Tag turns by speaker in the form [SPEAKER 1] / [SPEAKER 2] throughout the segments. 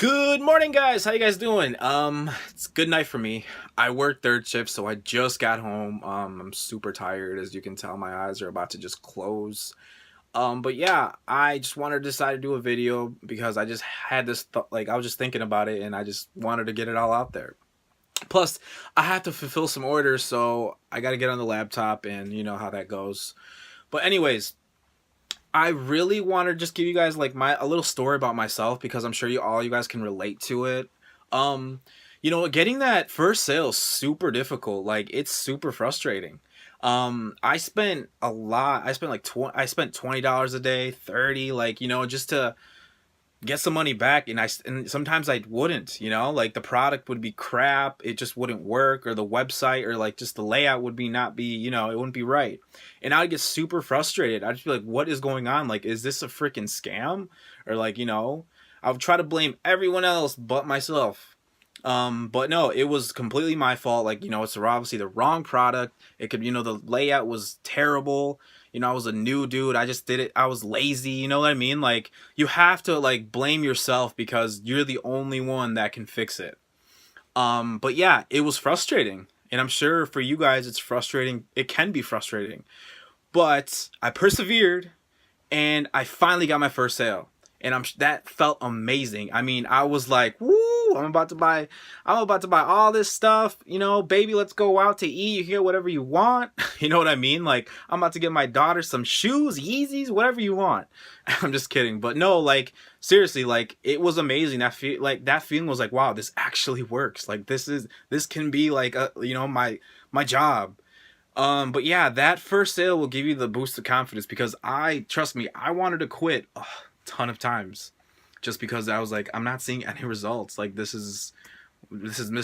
[SPEAKER 1] Good morning, guys. How you guys doing? It's good night for me. I work third shift, so I just got home. I'm super tired, as you can tell. My eyes are about to just close. But yeah, I just wanted to decide to do a video because I just had this like I was just thinking about it, and I just wanted to get it all out there. Plus, I have to fulfill some orders, so I got to get on the laptop, and you know how that goes. But anyways, I really want to just give you guys like a little story about myself because I'm sure you guys can relate to it. Um, getting that first sale is super difficult. Like it's super frustrating. I spent a lot. I spent like I spent $20 a day, 30, like just to get some money back, and sometimes I wouldn't, like the product would be crap, it just wouldn't work, or the website or like just the layout would be not be, it wouldn't be right. And I'd get super frustrated. I'd just be like, what is going on? Like, is this a freaking scam? Or like, I would try to blame everyone else but myself. But no, it was completely my fault. Like, it's obviously the wrong product. It could, the layout was terrible. I was a new dude. I just did it. I was lazy. You know what I mean? Like, you have to like blame yourself because you're the only one that can fix it. But yeah, it was frustrating. And I'm sure for you guys, it's frustrating. It can be frustrating. But I persevered and I finally got my first sale. And that felt amazing. I mean, I was like, woo, I'm about to buy all this stuff, baby, let's go out to eat. You get whatever you want. You know what I mean? Like, I'm about to get my daughter some shoes, Yeezys, whatever you want. I'm just kidding. But no, like, seriously, like, it was amazing. That feeling was like, wow, this actually works. Like, this can be like my job. But yeah, that first sale will give you the boost of confidence because trust me, I wanted to quit a ton of times just because I was like, I'm not seeing any results. Like this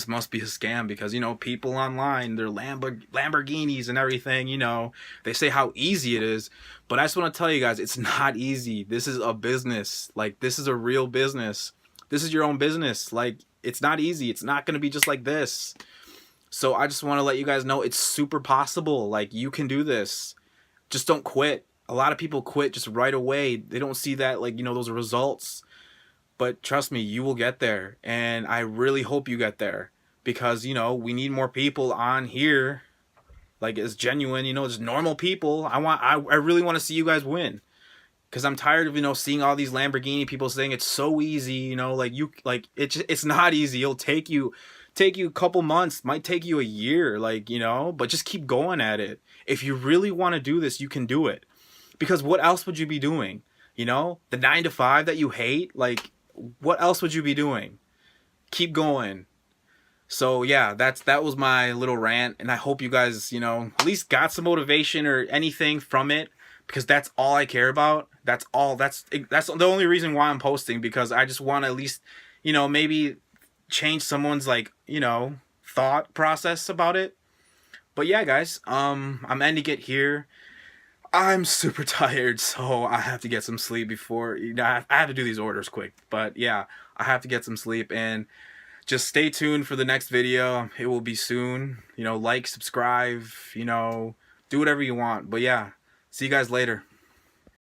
[SPEAKER 1] must be a scam because people online, they're Lamborghinis and everything, they say how easy it is, but I just want to tell you guys, it's not easy. This is a business. Like, this is a real business. This is your own business. Like, it's not easy. It's not going to be just like this. So I just want to let you guys know it's super possible. Like, you can do this. Just don't quit. A lot of people quit just right away. They don't see that, like, those results. But trust me, you will get there. And I really hope you get there. Because, we need more people on here. Like, it's genuine, it's normal people. I really want to see you guys win. Because I'm tired of, seeing all these Lamborghini people saying it's so easy, it's not easy. It'll take you a couple months, might take you a year, but just keep going at it. If you really want to do this, you can do it. Because what else would you be doing? The 9 to 5 that you hate, like, what else would you be doing? Keep going. So yeah, that was my little rant, and I hope you guys, at least got some motivation or anything from it, because that's all I care about. That's the only reason why I'm posting, because I just want to at least, maybe change someone's thought process about it. But yeah, guys, I'm ending it here. I'm super tired, so I have to get some sleep before, I have to do these orders quick. But yeah, I have to get some sleep, and just stay tuned for the next video. It will be soon. Like, subscribe, do whatever you want. But yeah, see you guys later.